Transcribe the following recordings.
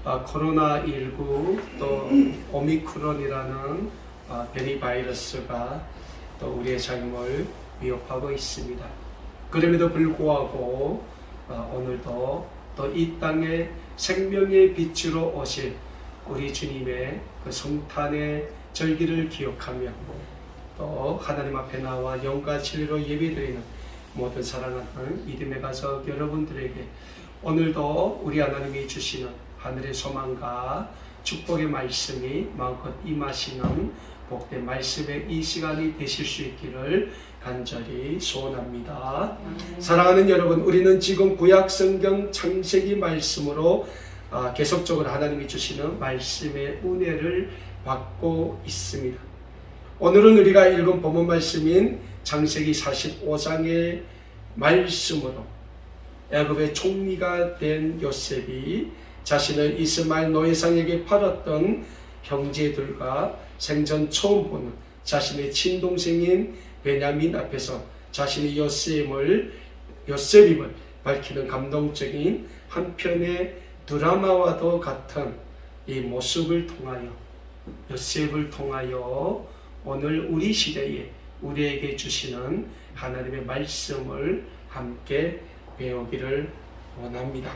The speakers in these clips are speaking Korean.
코로나19 또 오미크론이라는 변이 바이러스가 또 우리의 삶을 위협하고 있습니다. 그럼에도 불구하고 오늘도 또 이 땅에 생명의 빛으로 오실 우리 주님의 그 성탄의 절기를 기억하며 또 하나님 앞에 나와 영과 진리로 예배드리는 모든 사랑하는 믿음의 가족 여러분들에게 오늘도 우리 하나님이 주시는 하늘의 소망과 축복의 말씀이 마음껏 임하시는 복된 말씀의 이 시간이 되실 수 있기를 간절히 소원합니다. 사랑하는 여러분, 우리는 지금 구약 성경 창세기 말씀으로 계속적으로 하나님이 주시는 말씀의 은혜를 받고 있습니다. 오늘은 우리가 읽은 본문 말씀인 창세기 45장의 말씀으로 애굽의 총리가 된 요셉이 자신을 이스마엘 노예상에게 팔았던 형제들과 생전 처음 보는 자신의 친동생인 베냐민 앞에서 자신의 요셉임을 밝히는 감동적인 한편의 드라마와도 같은 이 모습을 통하여 요셉을 통하여 오늘 우리 시대에 우리에게 주시는 하나님의 말씀을 함께 배우기를 원합니다.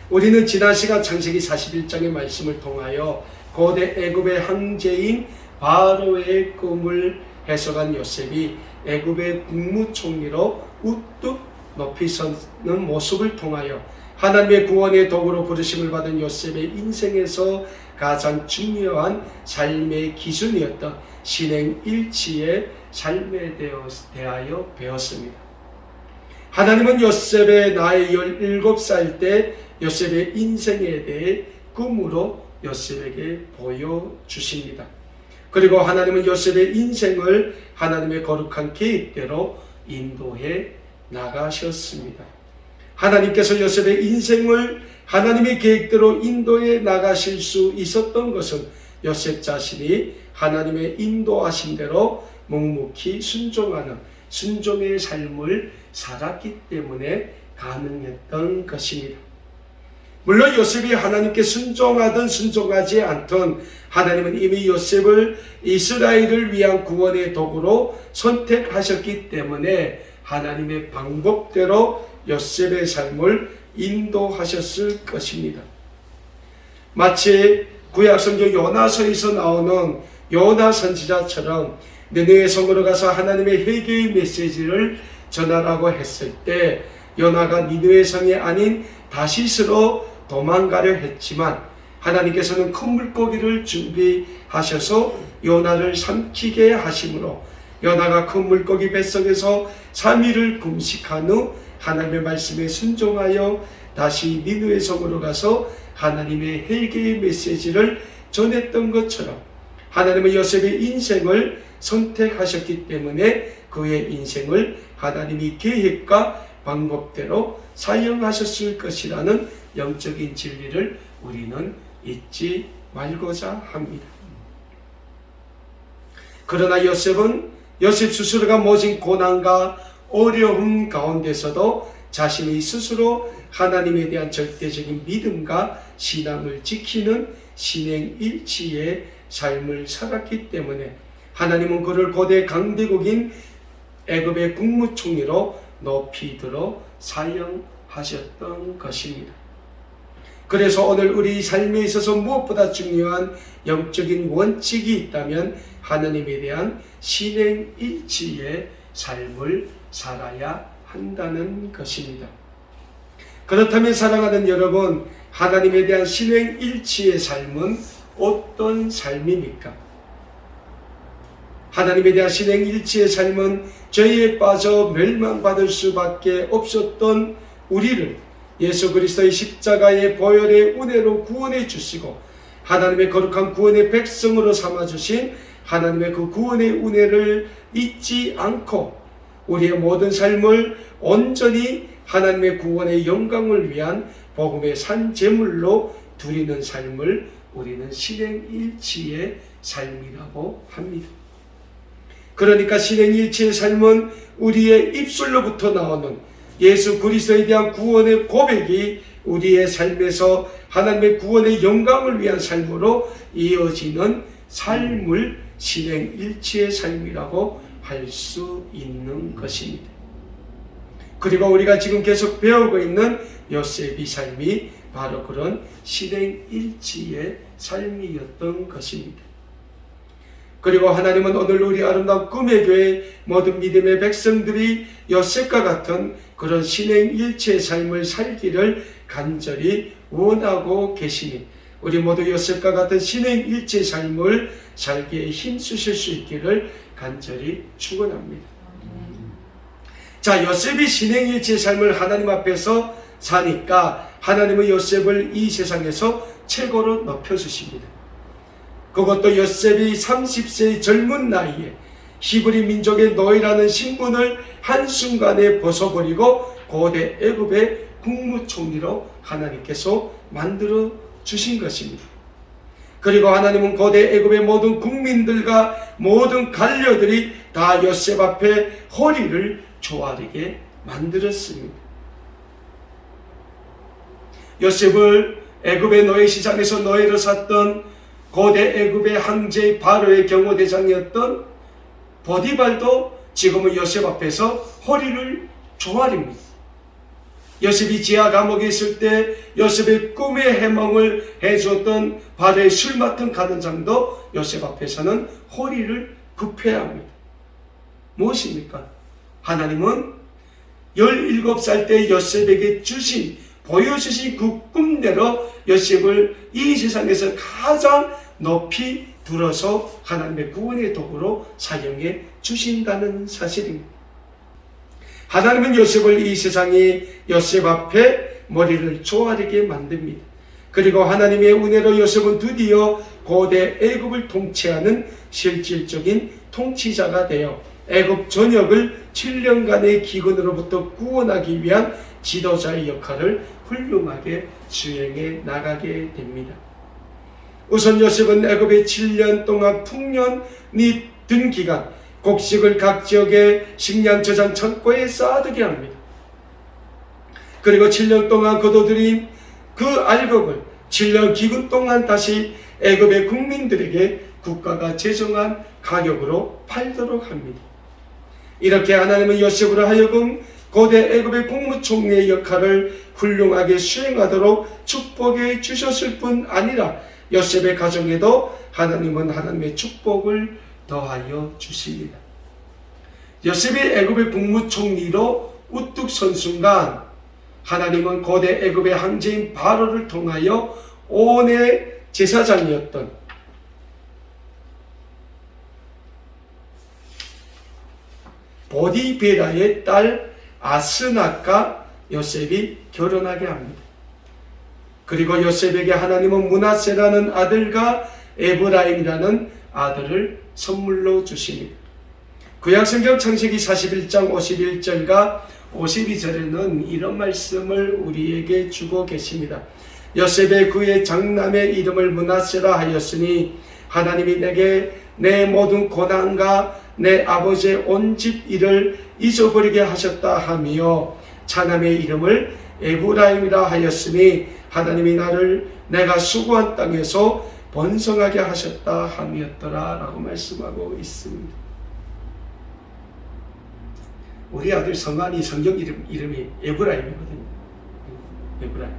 우리는 지난 시간 창세기 41장의 말씀을 통하여 고대 애굽의 황제인 바로의 꿈을 해석한 요셉이 애굽의 국무총리로 우뚝 높이 서는 모습을 통하여 하나님의 구원의 도구로 부르심을 받은 요셉의 인생에서 가장 중요한 삶의 기준이었던 신행일치의 삶에 대하여 배웠습니다. 하나님은 요셉의 나이 17살 때 요셉의 인생에 대해 꿈으로 요셉에게 보여주십니다. 그리고 하나님은 요셉의 인생을 하나님의 거룩한 계획대로 인도해 나가셨습니다. 하나님께서 요셉의 인생을 하나님의 계획대로 인도해 나가실 수 있었던 것은 요셉 자신이 하나님의 인도하신 대로 묵묵히 순종하는 순종의 삶을 살았기 때문에 가능했던 것입니다. 물론 요셉이 하나님께 순종하든 순종하지 않든 하나님은 이미 요셉을 이스라엘을 위한 구원의 도구로 선택하셨기 때문에 하나님의 방법대로 요셉의 삶을 인도하셨을 것입니다. 마치 구약성경 요나서에서 나오는 요나 선지자처럼 느느웨 성으로 가서 하나님의 회개의 메시지를 전하라고 했을 때 요나가 니느웨 성이 아닌 다시스로 도망가려 했지만 하나님께서는 큰 물고기를 준비하셔서 요나를 삼키게 하심으로 요나가 큰 물고기 뱃속에서 3일을 금식한 후 하나님의 말씀에 순종하여 다시 니느웨 성으로 가서 하나님의 회개의 메시지를 전했던 것처럼 하나님은 요셉의 인생을 선택하셨기 때문에 그의 인생을 하나님이 계획과 방법대로 사용하셨을 것이라는 영적인 진리를 우리는 잊지 말고자 합니다. 그러나 요셉 스스로가 모진 고난과 어려움 가운데서도 자신이 스스로 하나님에 대한 절대적인 믿음과 신앙을 지키는 신행일치의 삶을 살았기 때문에 하나님은 그를 고대 강대국인 애굽의 국무총리로 높이 들어 사용하셨던 것입니다. 그래서 오늘 우리 삶에 있어서 무엇보다 중요한 영적인 원칙이 있다면 하나님에 대한 신행일치의 삶을 살아야 한다는 것입니다. 그렇다면 사랑하는 여러분, 하나님에 대한 신행일치의 삶은 어떤 삶입니까? 하나님에 대한 신행일치의 삶은 죄에 빠져 멸망받을 수밖에 없었던 우리를 예수 그리스도의 십자가의 보혈의 은혜로 구원해 주시고 하나님의 거룩한 구원의 백성으로 삼아주신 하나님의 그 구원의 은혜를 잊지 않고 우리의 모든 삶을 온전히 하나님의 구원의 영광을 위한 복음의 산제물로 드리는 삶을 우리는 신행일치의 삶이라고 합니다. 그러니까 신행일치의 삶은 우리의 입술로부터 나오는 예수 그리스도에 대한 구원의 고백이 우리의 삶에서 하나님의 구원의 영광을 위한 삶으로 이어지는 삶을 신행일치의 삶이라고 할 수 있는 것입니다. 그리고 우리가 지금 계속 배우고 있는 요셉의 삶이 바로 그런 신행일치의 삶이었던 것입니다. 그리고 하나님은 오늘 우리 아름다운 꿈의 교회 모든 믿음의 백성들이 요셉과 같은 그런 신행일치의 삶을 살기를 간절히 원하고 계시니 우리 모두 요셉과 같은 신행일치의 삶을 살기에 힘쓰실 수 있기를 간절히 축원합니다. 자, 요셉이 신행일치의 삶을 하나님 앞에서 사니까 하나님은 요셉을 이 세상에서 최고로 높여주십니다. 그것도 요셉이 30세의 젊은 나이에 히브리 민족의 노예라는 신분을 한순간에 벗어버리고 고대 애굽의 국무총리로 하나님께서 만들어 주신 것입니다. 그리고 하나님은 고대 애굽의 모든 국민들과 모든 관료들이 다 요셉 앞에 허리를 조아리게 만들었습니다. 요셉을 애굽의 노예 시장에서 노예로 샀던 고대 애굽의 황제 바로의 경호대장이었던 보디발도 지금은 요셉 앞에서 허리를 조아립니다. 요셉이 지하 감옥에 있을 때 요셉의 꿈의 해몽을 해주었던 바로의 술 맡은 가든장도 요셉 앞에서는 허리를 굽혀야 합니다. 무엇입니까? 하나님은 17살 때 요셉에게 보여주신 그 꿈대로 요셉을 이 세상에서 가장 높이 들어서 하나님의 구원의 도구로 사용해 주신다는 사실입니다. 하나님은 요셉을 이 세상에 요셉 앞에 머리를 조아리게 만듭니다. 그리고 하나님의 은혜로 요셉은 드디어 고대 애굽을 통치하는 실질적인 통치자가 되어 애굽 전역을 7년간의 기근으로부터 구원하기 위한 지도자의 역할을 훌륭하게 수행해 나가게 됩니다. 우선 요셉은 애굽에 7년 동안 풍년이 든 기간 곡식을 각 지역의 식량 저장 창고에 쌓아두게 합니다. 그리고 7년 동안 거둬들인 그 알곡을 7년 기근 동안 다시 애굽의 국민들에게 국가가 제정한 가격으로 팔도록 합니다. 이렇게 하나님은 요셉으로 하여금 고대 애굽의 국무총리의 역할을 훌륭하게 수행하도록 축복해 주셨을 뿐 아니라 요셉의 가정에도 하나님은 하나님의 축복을 더하여 주십니다. 요셉이 애굽의 국무총리로 우뚝 선 순간 하나님은 고대 애굽의 황제인 바로를 통하여 온의 제사장이었던 보디베라의 딸 아스낫과 요셉이 결혼하게 합니다. 그리고 요셉에게 하나님은 므낫세라는 아들과 에브라임이라는 아들을 선물로 주십니다. 구약성경 창세기 41장 51절과 52절에는 이런 말씀을 우리에게 주고 계십니다. 요셉의 그의 장남의 이름을 므낫세라 하였으니 하나님이 내게 내 모든 고난과 내 아버지의 온 집 일을 잊어버리게 하셨다 하며 차남의 이름을 에브라임이라 하였으니 하나님이 나를 내가 수고한 땅에서 번성하게 하셨다 함이었더라 라고 말씀하고 있습니다. 우리 아들 성환이 성경 이름이 에브라임이거든요. 에브라임.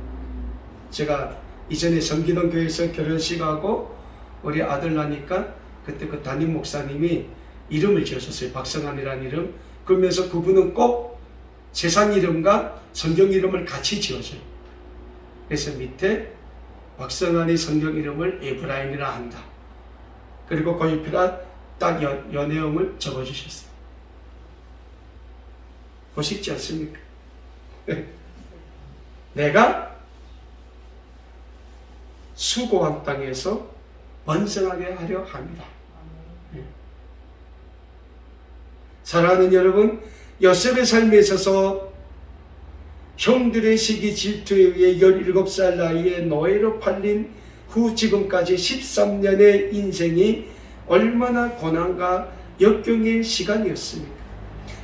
제가 이전에 성기동 교회에서 결혼식하고 우리 아들 나니까 그때 그 담임 목사님이 이름을 지어줬어요. 박성환이라는 이름. 그러면서 그분은 꼭 세상 이름과 성경 이름을 같이 지어줘요. 그래서 밑에 박성환이 성경 이름을 에브라임이라 한다. 그리고 그 옆에다 딱 연애음을 적어주셨어요. 멋있지 않습니까? 내가 수고한 땅에서 번성하게 하려 합니다. 사랑하는 여러분, 요셉의 삶에 있어서 형들의 시기 질투에 의해 17살 나이에 노예로 팔린 후 지금까지 13년의 인생이 얼마나 고난과 역경의 시간이었습니까?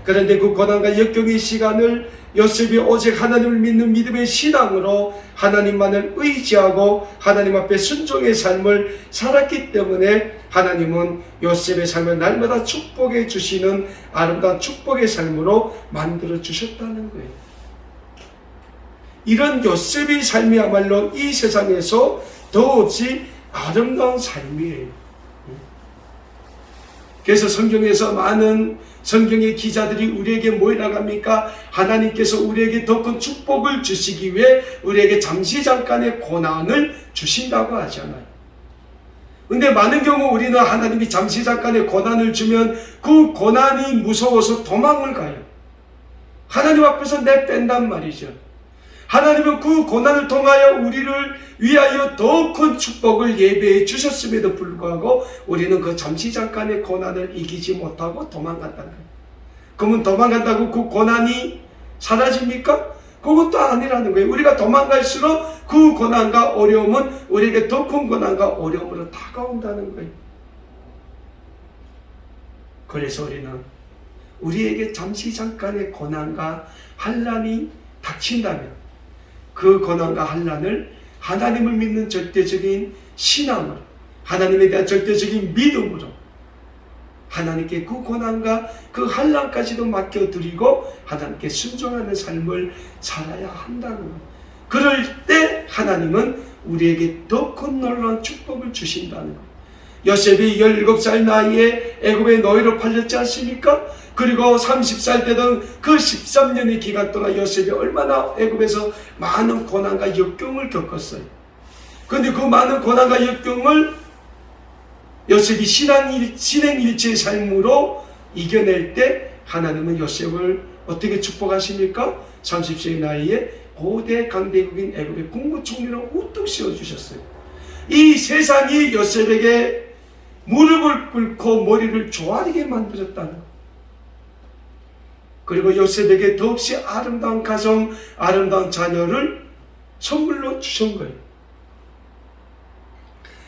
그런데 그 고난과 역경의 시간을 요셉이 오직 하나님을 믿는 믿음의 신앙으로 하나님만을 의지하고 하나님 앞에 순종의 삶을 살았기 때문에 하나님은 요셉의 삶을 날마다 축복해 주시는 아름다운 축복의 삶으로 만들어 주셨다는 거예요. 이런 요셉의 삶이야말로 이 세상에서 더없이 아름다운 삶이에요. 그래서 성경에서 많은 성경의 기자들이 우리에게 뭐라고 합니까? 하나님께서 우리에게 더 큰 축복을 주시기 위해 우리에게 잠시 잠깐의 고난을 주신다고 하잖아요. 근데 많은 경우 우리는 하나님이 잠시 잠깐의 고난을 주면 그 고난이 무서워서 도망을 가요. 하나님 앞에서 내뺀단 말이죠. 하나님은 그 고난을 통하여 우리를 위하여 더 큰 축복을 예배해 주셨음에도 불구하고 우리는 그 잠시 잠깐의 고난을 이기지 못하고 도망간다는 거예요. 그러면 도망간다고 그 고난이 사라집니까? 그것도 아니라는 거예요. 우리가 도망갈수록 그 고난과 어려움은 우리에게 더 큰 고난과 어려움으로 다가온다는 거예요. 그래서 우리는 우리에게 잠시 잠깐의 고난과 환난이 닥친다면 그 고난과 환난을 하나님을 믿는 절대적인 신앙으로, 하나님에 대한 절대적인 믿음으로 하나님께 그 고난과 그 환난까지도 맡겨드리고 하나님께 순종하는 삶을 살아야 한다는 거예요. 그럴 때 하나님은 우리에게 더 큰 놀라운 축복을 주신다는 거예요. 요셉이 17살 나이에 애굽의 노예로 팔렸지 않습니까? 그리고 30살 되던 그 13년의 기간 동안 요셉이 얼마나 애굽에서 많은 고난과 역경을 겪었어요. 그런데 그 많은 고난과 역경을 요셉이 신행일체의 삶으로 이겨낼 때 하나님은 요셉을 어떻게 축복하십니까? 30세의 나이에 고대 강대국인 애굽의 국무총리로 우뚝 세워주셨어요. 이 세상이 요셉에게 무릎을 꿇고 머리를 조아리게 만들었다는 것. 그리고 요셉에게 더없이 아름다운 가정, 아름다운 자녀를 선물로 주신 거예요.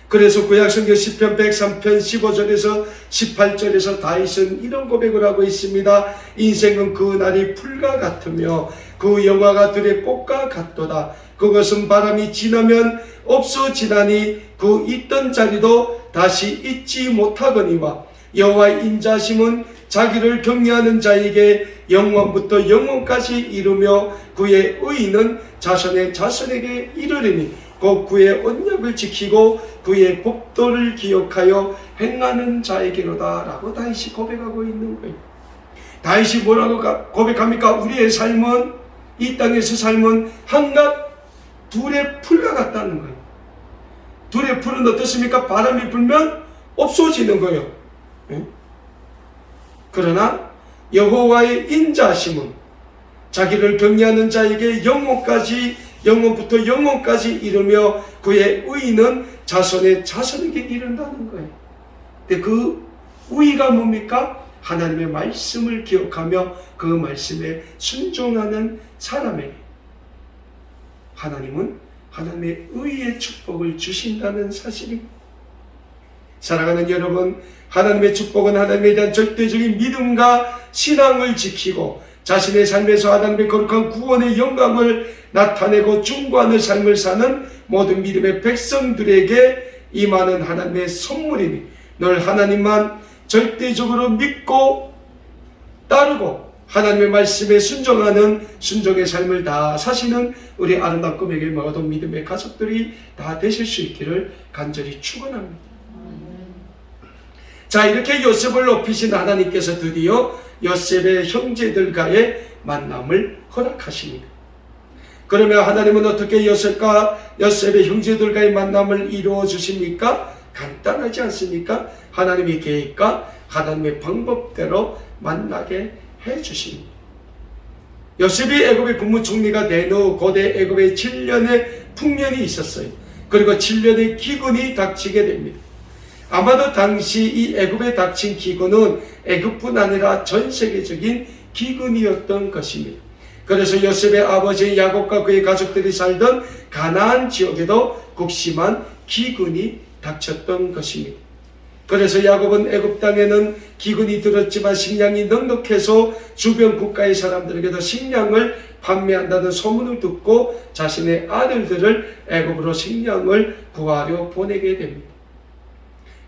그래서 구약성경 시편 103편 15절에서 18절에서 다윗은 이런 고백을 하고 있습니다. 인생은 그 날이 풀과 같으며 그 영화가 들의 꽃과 같도다. 그것은 바람이 지나면 없어지나니 그 있던 자리도 다시 잊지 못하거니와 여호와의 인자심은 자기를 경외하는 자에게 영원부터 영원까지 이루며 그의 의는 자손의 자손에게 이르리니 곧 그의 언약을 지키고 그의 법도를 기억하여 행하는 자에게로다 라고 다윗이 고백하고 있는 거예요. 다윗이 뭐라고 고백합니까? 우리의 삶은, 이 땅에서 삶은 한갓 둘의 풀과 같다는 거예요. 둘의 풀은 어떻습니까? 바람이 불면 없어지는 거예요. 그러나 여호와의 인자하심은 자기를 경외하는 자에게 영원부터 영원까지 이르며 그의 의는 자손의 자손에게 이른다는 거예요. 근데 그 의가 뭡니까? 하나님의 말씀을 기억하며 그 말씀에 순종하는 사람에게 하나님은 하나님의 의의 축복을 주신다는 사실입니다. 사랑하는 여러분, 하나님의 축복은 하나님에 대한 절대적인 믿음과 신앙을 지키고 자신의 삶에서 하나님의 거룩한 구원의 영광을 나타내고 중보하는 삶을 사는 모든 믿음의 백성들에게 임하는 하나님의 선물이니 늘 하나님만 절대적으로 믿고 따르고 하나님의 말씀에 순종하는 순종의 삶을 다 사시는 우리 아름다운 꿈에게 모든 믿음의 가족들이 다 되실 수 있기를 간절히 축원합니다. 자, 이렇게 요셉을 높이신 하나님께서 드디어 요셉의 형제들과의 만남을 허락하십니다. 그러면 하나님은 어떻게 요셉의 형제들과의 만남을 이루어 주십니까? 간단하지 않습니까? 하나님의 계획과 하나님의 방법대로 만나게 해 주십니다. 요셉이 애굽의 국무총리가 된 후 고대 애굽에 7년의 풍년이 있었어요. 그리고 7년의 기근이 닥치게 됩니다. 아마도 당시 이 애굽에 닥친 기근은 애굽뿐 아니라 전 세계적인 기근이었던 것입니다. 그래서 요셉의 아버지 야곱과 그의 가족들이 살던 가나안 지역에도 극심한 기근이 닥쳤던 것입니다. 그래서 야곱은 애굽 땅에는 기근이 들었지만 식량이 넉넉해서 주변 국가의 사람들에게도 식량을 판매한다는 소문을 듣고 자신의 아들들을 애굽으로 식량을 구하려 보내게 됩니다.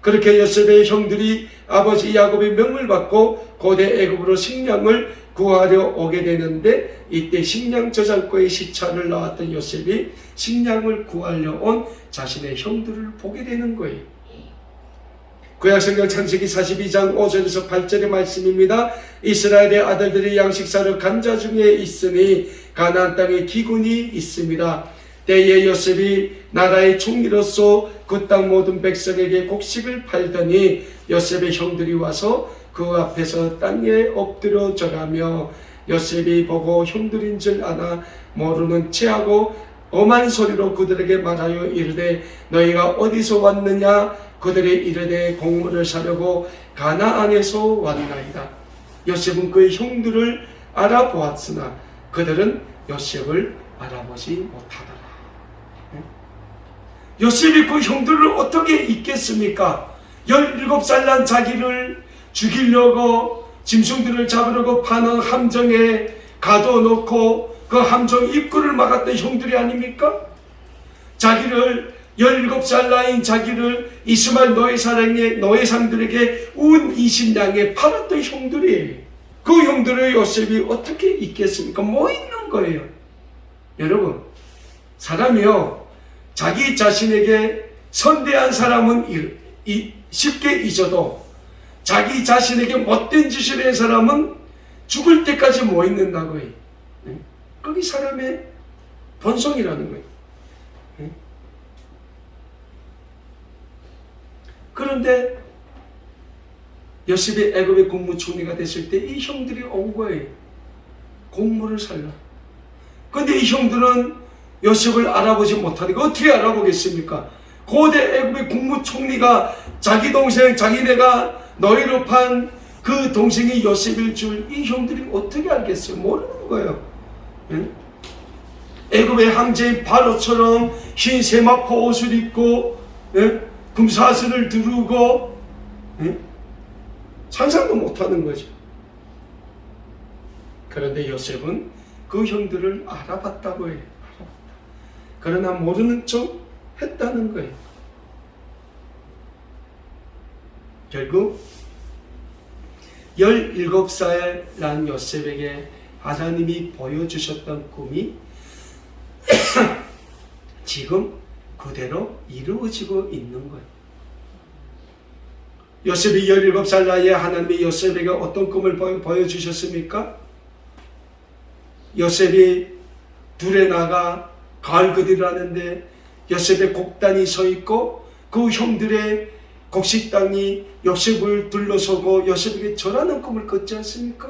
그렇게 요셉의 형들이 아버지 야곱의 명을 받고 고대 애굽으로 식량을 구하려 오게 되는데, 이때 식량 저장고에 시차를 나왔던 요셉이 식량을 구하려 온 자신의 형들을 보게 되는 거예요. 구약성경 창세기 42장 5절에서 8절의 말씀입니다. 이스라엘의 아들들이 양식사로 간 자 중에 있으니 가나안 땅에 기근이 있습니다. 때에 요셉이 나라의 총리로서 그 땅 모든 백성에게 곡식을 팔더니 요셉의 형들이 와서 그 앞에서 땅에 엎드려 절하며 요셉이 보고 형들인 줄 아나 모르는 체하고 엄한 소리로 그들에게 말하여 이르되 너희가 어디서 왔느냐? 그들이 이르되 곡물을 사려고 가나안에서 왔나이다. 요셉은 그의 형들을 알아보았으나 그들은 요셉을 알아보지 못하더라. 요셉이 그 형들을 어떻게 잊겠습니까? 17살 난 자기를 죽이려고 짐승들을 잡으려고 파는 함정에 가둬놓고 그 함정 입구를 막았던 형들이 아닙니까? 자기를 17살 나이인 자기를 이스마엘 노예상들에게 운 20냥에 팔았던 형들이에요. 그 형들을 요셉이 어떻게 잊겠습니까? 뭐 있는 거예요. 여러분, 사람이요, 자기 자신에게 선대한 사람은 쉽게 잊어도 자기 자신에게 못된 짓을 한 사람은 죽을 때까지 못 잊는다고요. 그게 사람의 본성이라는 거예요. 그런데 요셉이 애굽의 국무총리가 됐을 때 이 형들이 온 거예요. 곡물을 살라. 그런데 이 형들은 요셉을 알아보지 못하니까 어떻게 알아보겠습니까? 고대 애굽의 국무총리가 자기 동생, 자기네가 너희로 판 그 동생이 요셉일 줄 이 형들이 어떻게 알겠어요? 모르는 거예요. 애굽의 황제인 바로처럼 흰 세마포 옷을 입고 금사슬을 두르고 상상도 못하는 거죠. 그런데 요셉은 그 형들을 알아봤다고 해요. 그러나 모르는 척 했다는 거예요. 결국 17살 난 요셉에게 하나님이 보여주셨던 꿈이 지금 그대로 이루어지고 있는 거예요. 요셉이 17살 나이에 하나님이 요셉에게 어떤 꿈을 보여주셨습니까? 요셉이 들에 나가 가을거리를 하는데 요셉의 곡단이 서 있고 그 형들의 곡식당이 요셉을 둘러서고 요셉에게 절하는 꿈을 꿨지 않습니까?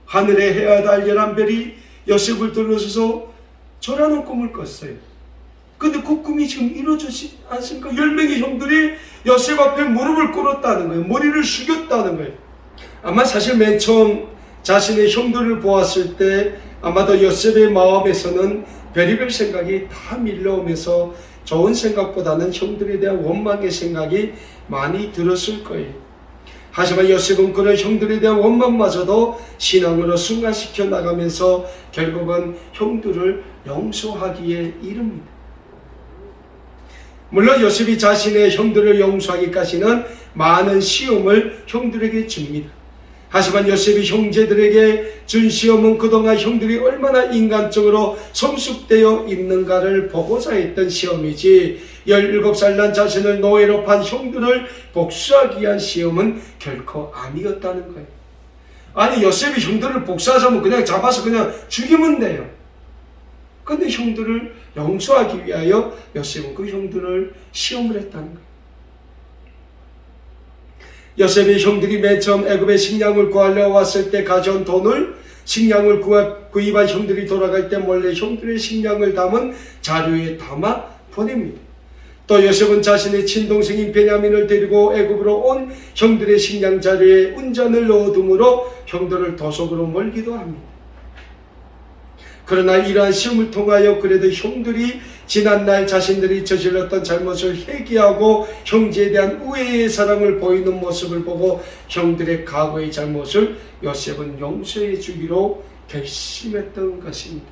하늘에 해와 달 11별이 요셉을 둘러서서 절하는 꿈을 꿨어요. 근데 그 꿈이 지금 이루어지지 않습니까? 10명의 형들이 요셉 앞에 무릎을 꿇었다는 거예요. 머리를 숙였다는 거예요. 아마 사실 맨 처음 자신의 형들을 보았을 때 아마도 요셉의 마음에서는 별의별 생각이 다 밀려오면서 좋은 생각보다는 형들에 대한 원망의 생각이 많이 들었을 거예요. 하지만 요셉은 그런 형들에 대한 원망마저도 신앙으로 승화시켜 나가면서 결국은 형들을 용서하기에 이릅니다. 물론 요셉이 자신의 형들을 용서하기까지는 많은 시험을 형들에게 줍니다. 하지만 요셉이 형제들에게 준 시험은 그동안 형들이 얼마나 인간적으로 성숙되어 있는가를 보고자 했던 시험이지 17살 난 자신을 노예로 판 형들을 복수하기 위한 시험은 결코 아니었다는 거예요. 아니, 요셉이 형들을 복수하자면 그냥 잡아서 그냥 죽이면 돼요. 근데 형들을 용서하기 위하여 요셉은 그 형들을 시험을 했다는 거예요. 요셉의 형들이 맨 처음 애굽에 식량을 구하려 왔을 때 가져온 돈을 식량을 구입한 형들이 돌아갈 때 몰래 형들의 식량을 담은 자루에 담아 보냅니다. 또 요셉은 자신의 친동생인 베냐민을 데리고 애굽으로 온 형들의 식량 자루에 운잔을 넣어둠으로 형들을 도속으로 몰기도 합니다. 그러나 이러한 시험을 통하여 그래도 형들이 지난날 자신들이 저질렀던 잘못을 회개하고 형제에 대한 우애의 사랑을 보이는 모습을 보고 형들의 과거의 잘못을 요셉은 용서해 주기로 결심했던 것입니다.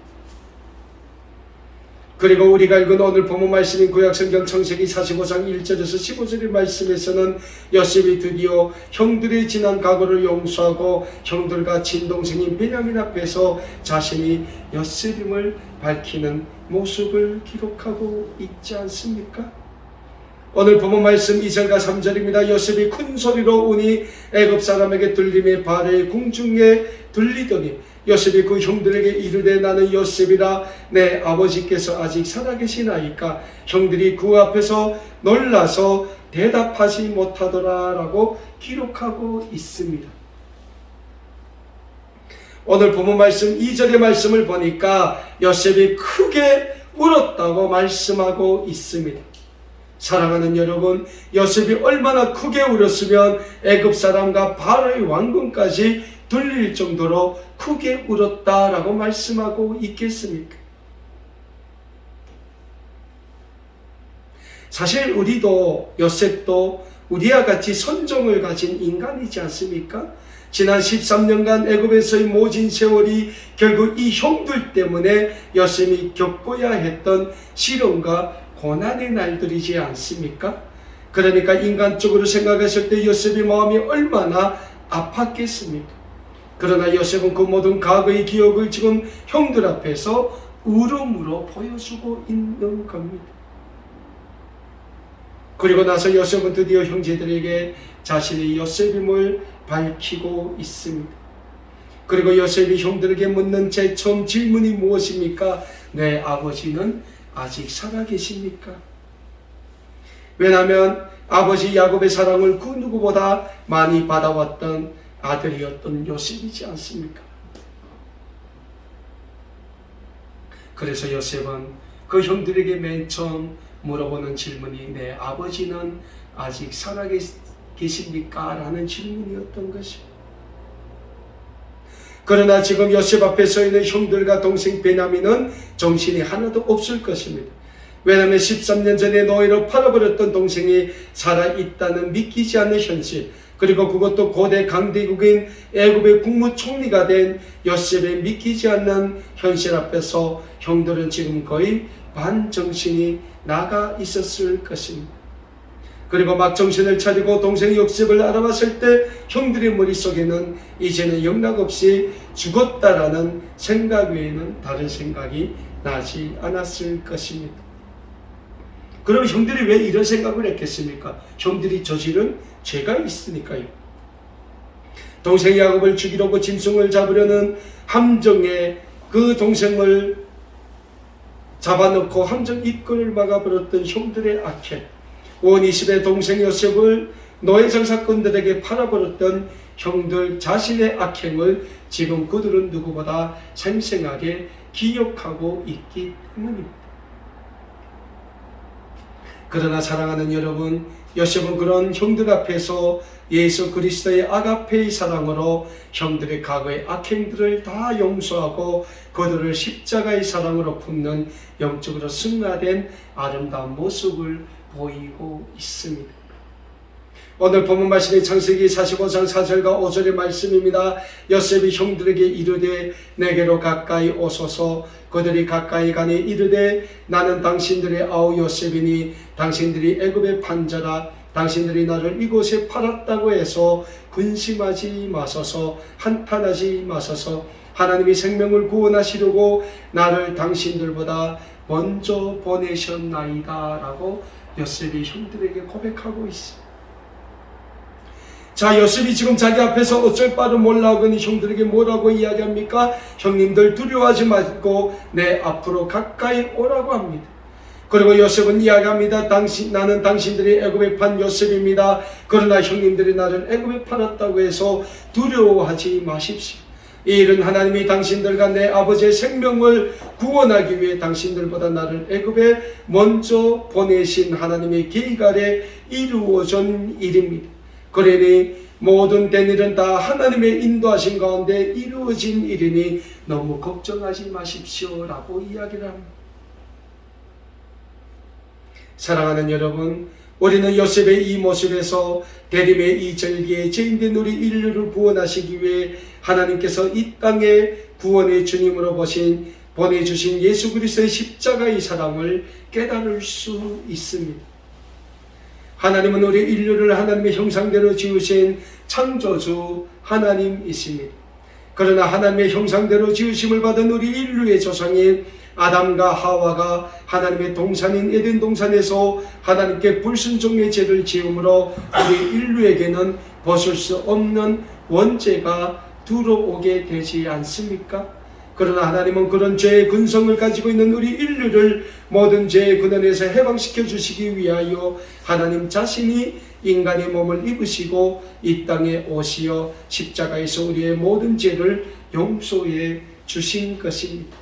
그리고 우리가 읽은 오늘 본문 말씀인 구약성경 창세기 45장 1절에서 15절의 말씀에서는 요셉이 드디어 형들의 지난 과거를 용서하고 형들과 친동생인 베냐민 앞에서 자신이 요셉임을 밝히는 모습을 기록하고 있지 않습니까? 오늘 본문 말씀 2절과 3절입니다. 요셉이 큰 소리로 우니 애굽 사람에게 들림에 발에 궁중에 들리더니 요셉이 그 형들에게 이르되 나는 요셉이라 내 아버지께서 아직 살아계시나이까 형들이 그 앞에서 놀라서 대답하지 못하더라 라고 기록하고 있습니다. 오늘 본문 말씀 2절의 말씀을 보니까 요셉이 크게 울었다고 말씀하고 있습니다. 사랑하는 여러분, 요셉이 얼마나 크게 울었으면 애굽 사람과 바로의 왕궁까지 들릴 정도로 크게 울었다라고 말씀하고 있겠습니까? 사실 우리도 요셉도 우리와 같이 선정을 가진 인간이지 않습니까? 지난 13년간 애굽에서의 모진 세월이 결국 이 형들 때문에 요셉이 겪어야 했던 시련과 고난의 날들이지 않습니까? 그러니까 인간적으로 생각했을 때 요셉의 마음이 얼마나 아팠겠습니까? 그러나 요셉은 그 모든 과거의 기억을 지금 형들 앞에서 울음으로 보여주고 있는 겁니다. 그리고 나서 요셉은 드디어 형제들에게 자신의 요셉임을 밝히고 있습니다. 그리고 요셉이 형들에게 묻는 제일 처음 질문이 무엇입니까? 내 아버지는 아직 살아계십니까? 왜냐하면 아버지 야곱의 사랑을 그 누구보다 많이 받아왔던 아들이었던 요셉이지 않습니까? 그래서 요셉은 그 형들에게 맨 처음 물어보는 질문이 내 아버지는 아직 살아계십니까? 라는 질문이었던 것입니다. 그러나 지금 요셉 앞에 서 있는 형들과 동생 베냐민은 정신이 하나도 없을 것입니다. 왜냐하면 13년 전에 노예로 팔아버렸던 동생이 살아있다는 믿기지 않는 현실, 그리고 그것도 고대 강대국인 애굽의 국무총리가 된 요셉의 믿기지 않는 현실 앞에서 형들은 지금 거의 반정신이 나가 있었을 것입니다. 그리고 막 정신을 차리고 동생 요셉을 알아봤을 때 형들의 머릿속에는 이제는 영락없이 죽었다라는 생각 외에는 다른 생각이 나지 않았을 것입니다. 그럼 형들이 왜 이런 생각을 했겠습니까? 형들이 저지른 죄가 있으니까요. 동생 야곱을 죽이려고 짐승을 잡으려는 함정에 그 동생을 잡아놓고 함정 입구를 막아버렸던 형들의 악행, 온 20의 동생 요셉을 노예 장사꾼들에게 팔아버렸던 형들 자신의 악행을 지금 그들은 누구보다 생생하게 기억하고 있기 때문입니다. 그러나 사랑하는 여러분, 요셉은 그런 형들 앞에서 예수 그리스도의 아가페의 사랑으로 형들의 과거의 악행들을 다 용서하고 그들을 십자가의 사랑으로 품는 영적으로 승화된 아름다운 모습을 보이고 있습니다. 오늘 본문 말씀이 창세기 45장 4절과 5절의 말씀입니다. 요셉이 형들에게 이르되 내게로 가까이 오소서. 그들이 가까이 가니 이르되 나는 당신들의 아우 요셉이니 당신들이 애굽의 판자라. 당신들이 나를 이곳에 팔았다고 해서 근심하지 마소서, 한탄하지 마소서. 하나님이 생명을 구원하시려고 나를 당신들보다 먼저 보내셨나이다 라고 요셉이 형들에게 고백하고 있습니다. 자, 요셉이 지금 자기 앞에서 어쩔 바를 몰라하더니 형들에게 뭐라고 이야기합니까? 형님들 두려워하지 말고 내 앞으로 가까이 오라고 합니다. 그리고 요셉은 이야기합니다. 나는 당신들이 애굽에 판 요셉입니다. 그러나 형님들이 나를 애굽에 팔았다고 해서 두려워하지 마십시오. 이 일은 하나님이 당신들과 내 아버지의 생명을 구원하기 위해 당신들보다 나를 애굽에 먼저 보내신 하나님의 계획 아래 이루어진 일입니다. 그러니 모든 된 일은 다 하나님의 인도하신 가운데 이루어진 일이니 너무 걱정하지 마십시오 라고 이야기를 합니다. 사랑하는 여러분, 우리는 요셉의 이 모습에서 대림의 이 절기에 죄인된 우리 인류를 구원하시기 위해 하나님께서 이 땅에 구원의 주님으로 보내주신 예수 그리스도의 십자가의 사랑을 깨달을 수 있습니다. 하나님은 우리 인류를 하나님의 형상대로 지으신 창조주 하나님이십니다. 그러나 하나님의 형상대로 지으심을 받은 우리 인류의 조상인 아담과 하와가 하나님의 동산인 에덴 동산에서 하나님께 불순종의 죄를 지음으로 우리 인류에게는 벗을 수 없는 원죄가 들어오게 되지 않습니까? 그러나 하나님은 그런 죄의 근성을 가지고 있는 우리 인류를 모든 죄의 근원에서 해방시켜 주시기 위하여 하나님 자신이 인간의 몸을 입으시고 이 땅에 오시어 십자가에서 우리의 모든 죄를 용서해 주신 것입니다.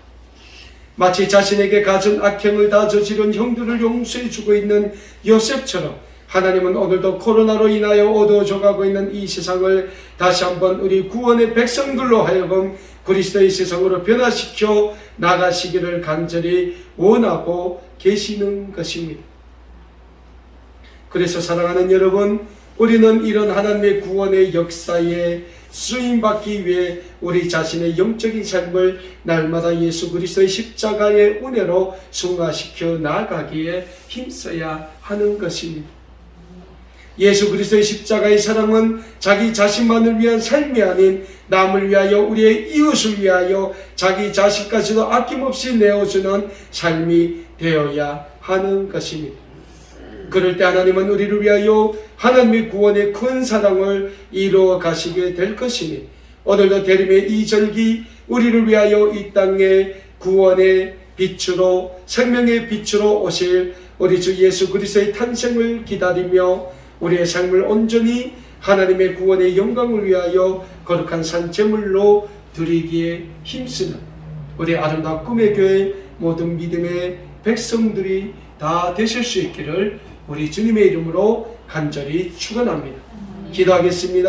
마치 자신에게 갖은 악행을 다 저지른 형들을 용서해 주고 있는 요셉처럼 하나님은 오늘도 코로나로 인하여 어두워져가고 있는 이 세상을 다시 한번 우리 구원의 백성들로 하여금 그리스도의 세상으로 변화시켜 나가시기를 간절히 원하고 계시는 것입니다. 그래서 사랑하는 여러분, 우리는 이런 하나님의 구원의 역사에 쓰임받기 위해 우리 자신의 영적인 삶을 날마다 예수 그리스도의 십자가의 은혜로 승화시켜 나가기에 힘써야 하는 것입니다. 예수 그리스도의 십자가의 사랑은 자기 자신만을 위한 삶이 아닌 남을 위하여 우리의 이웃을 위하여 자기 자신까지도 아낌없이 내어주는 삶이 되어야 하는 것입니다. 그럴 때 하나님은 우리를 위하여 하나님의 구원의 큰 사랑을 이루어 가시게 될 것이니 오늘도 대림의 이 절기 우리를 위하여 이 땅에 구원의 빛으로 생명의 빛으로 오실 우리 주 예수 그리스도의 탄생을 기다리며 우리의 삶을 온전히 하나님의 구원의 영광을 위하여 거룩한 산제물로 드리기에 힘쓰는 우리 아름다운 꿈의 교회 모든 믿음의 백성들이 다 되실 수 있기를 우리 주님의 이름으로 간절히 축원합니다. 기도하겠습니다.